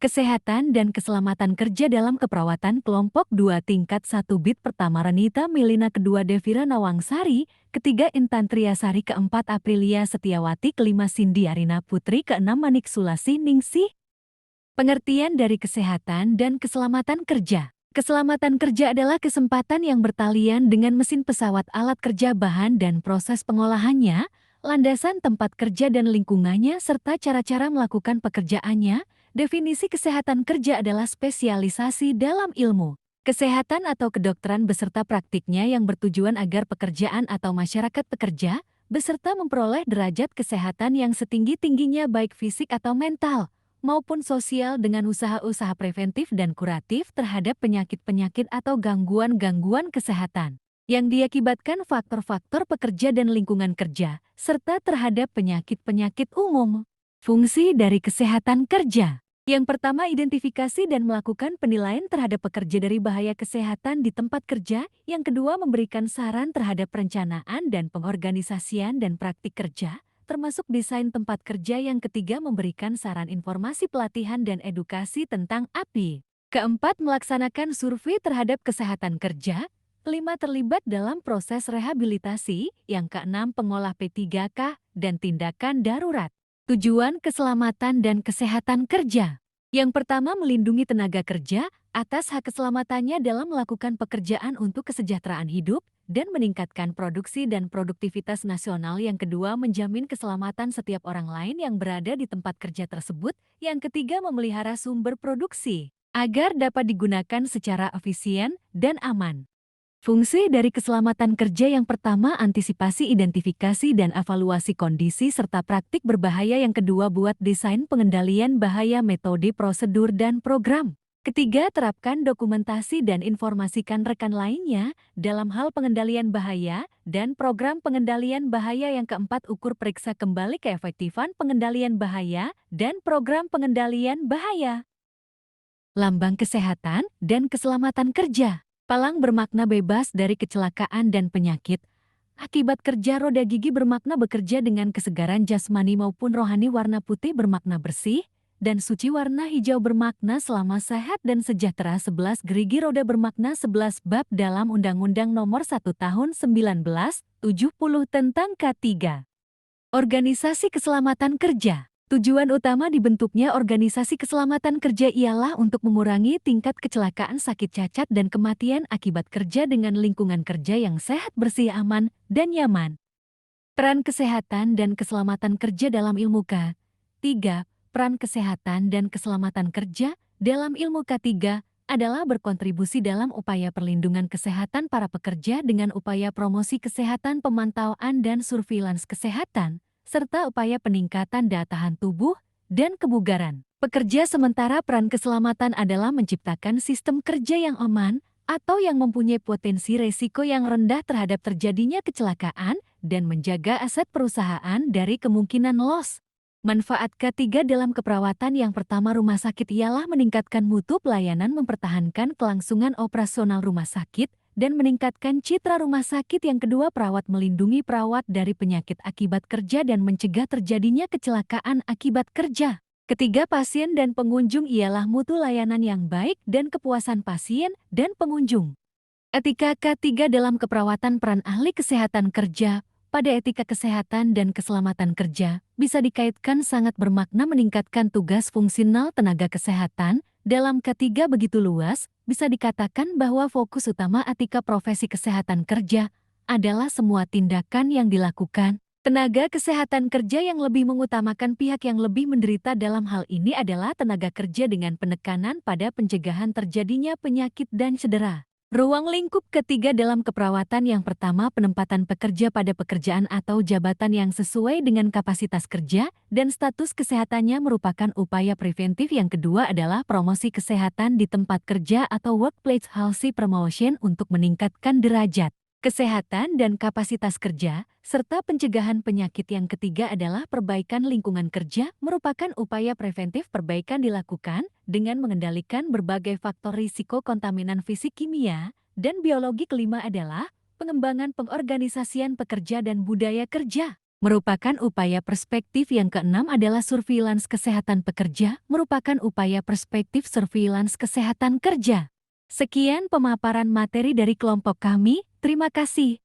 Kesehatan dan Keselamatan Kerja dalam Keperawatan Kelompok 2 Tingkat 1 BIT pertama Renita Milina, kedua Devira Nawangsari, ketiga Intan Triasari, keempat Aprilia Setiawati, kelima Cindy Arina Putri, keenam Manik Sulasi Ningsih. Pengertian dari kesehatan dan keselamatan kerja. Keselamatan kerja adalah kesempatan yang bertalian dengan mesin pesawat, alat kerja, bahan dan proses pengolahannya, landasan tempat kerja dan lingkungannya, serta cara-cara melakukan pekerjaannya. Definisi kesehatan kerja adalah spesialisasi dalam ilmu kesehatan atau kedokteran beserta praktiknya yang bertujuan agar pekerjaan atau masyarakat pekerja beserta memperoleh derajat kesehatan yang setinggi-tingginya baik fisik atau mental maupun sosial dengan usaha-usaha preventif dan kuratif terhadap penyakit-penyakit atau gangguan-gangguan kesehatan yang diakibatkan faktor-faktor pekerja dan lingkungan kerja, serta terhadap penyakit-penyakit umum. Fungsi dari kesehatan kerja. Yang pertama, identifikasi dan melakukan penilaian terhadap pekerja dari bahaya kesehatan di tempat kerja. Yang kedua, memberikan saran terhadap perencanaan dan pengorganisasian dan praktik kerja, termasuk desain tempat kerja. Yang ketiga, memberikan saran informasi pelatihan dan edukasi tentang API. Keempat, melaksanakan survei terhadap kesehatan kerja. Kelima, terlibat dalam proses rehabilitasi. Yang keenam, pengolah P3K dan tindakan darurat. Tujuan keselamatan dan kesehatan kerja. Yang pertama, melindungi tenaga kerja atas hak keselamatannya dalam melakukan pekerjaan untuk kesejahteraan hidup dan meningkatkan produksi dan produktivitas nasional. Yang kedua, menjamin keselamatan setiap orang lain yang berada di tempat kerja tersebut. Yang ketiga, memelihara sumber produksi agar dapat digunakan secara efisien dan aman. Fungsi dari keselamatan kerja yang pertama, antisipasi, identifikasi, dan evaluasi kondisi serta praktik berbahaya. Yang kedua, buat desain pengendalian bahaya, metode, prosedur, dan program. Ketiga, terapkan dokumentasi dan informasikan rekan lainnya dalam hal pengendalian bahaya dan program pengendalian bahaya. Yang keempat, ukur periksa kembali keefektifan pengendalian bahaya dan program pengendalian bahaya. Lambang kesehatan dan keselamatan kerja. Palang bermakna bebas dari kecelakaan dan penyakit. Akibat kerja, roda gigi bermakna bekerja dengan kesegaran jasmani maupun rohani. Warna putih bermakna bersih dan suci. Warna hijau bermakna selama sehat dan sejahtera. 11 gerigi roda bermakna 11 bab dalam Undang-Undang Nomor 1 Tahun 1970 tentang K3. Organisasi Keselamatan Kerja. Tujuan utama dibentuknya organisasi keselamatan kerja ialah untuk mengurangi tingkat kecelakaan, sakit, cacat, dan kematian akibat kerja dengan lingkungan kerja yang sehat, bersih, aman, dan nyaman. Peran kesehatan dan keselamatan kerja dalam ilmu K3. Peran kesehatan dan keselamatan kerja dalam ilmu K3 adalah berkontribusi dalam upaya perlindungan kesehatan para pekerja dengan upaya promosi kesehatan, pemantauan dan surveillance kesehatan, serta upaya peningkatan daya tahan tubuh dan kebugaran pekerja. Sementara peran keselamatan adalah menciptakan sistem kerja yang aman atau yang mempunyai potensi resiko yang rendah terhadap terjadinya kecelakaan dan menjaga aset perusahaan dari kemungkinan loss. Manfaat K3 dalam keperawatan. Yang pertama, rumah sakit ialah meningkatkan mutu pelayanan, mempertahankan kelangsungan operasional rumah sakit, dan meningkatkan citra rumah sakit. Yang kedua, perawat melindungi perawat dari penyakit akibat kerja dan mencegah terjadinya kecelakaan akibat kerja. Ketiga, pasien dan pengunjung ialah mutu layanan yang baik dan kepuasan pasien dan pengunjung. Etika K3 dalam keperawatan. Peran ahli kesehatan kerja pada etika kesehatan dan keselamatan kerja bisa dikaitkan sangat bermakna meningkatkan tugas fungsional tenaga kesehatan. Dalam K3 begitu luas, bisa dikatakan bahwa fokus utama etika profesi kesehatan kerja adalah semua tindakan yang dilakukan tenaga kesehatan kerja yang lebih mengutamakan pihak yang lebih menderita. Dalam hal ini adalah tenaga kerja dengan penekanan pada pencegahan terjadinya penyakit dan cedera. Ruang lingkup K3 dalam keperawatan. Yang pertama, penempatan pekerja pada pekerjaan atau jabatan yang sesuai dengan kapasitas kerja dan status kesehatannya merupakan upaya preventif. Yang kedua adalah promosi kesehatan di tempat kerja atau workplace healthy promotion untuk meningkatkan derajat kesehatan dan kapasitas kerja, serta pencegahan penyakit. Yang ketiga adalah perbaikan lingkungan kerja, merupakan upaya preventif. Perbaikan dilakukan dengan mengendalikan berbagai faktor risiko kontaminan fisik, kimia, dan biologi. Kelima adalah pengembangan pengorganisasian pekerja dan budaya kerja. Merupakan upaya perspektif yang keenam adalah surveillance kesehatan pekerja, merupakan upaya perspektif surveillance kesehatan kerja. Sekian pemaparan materi dari kelompok kami, terima kasih.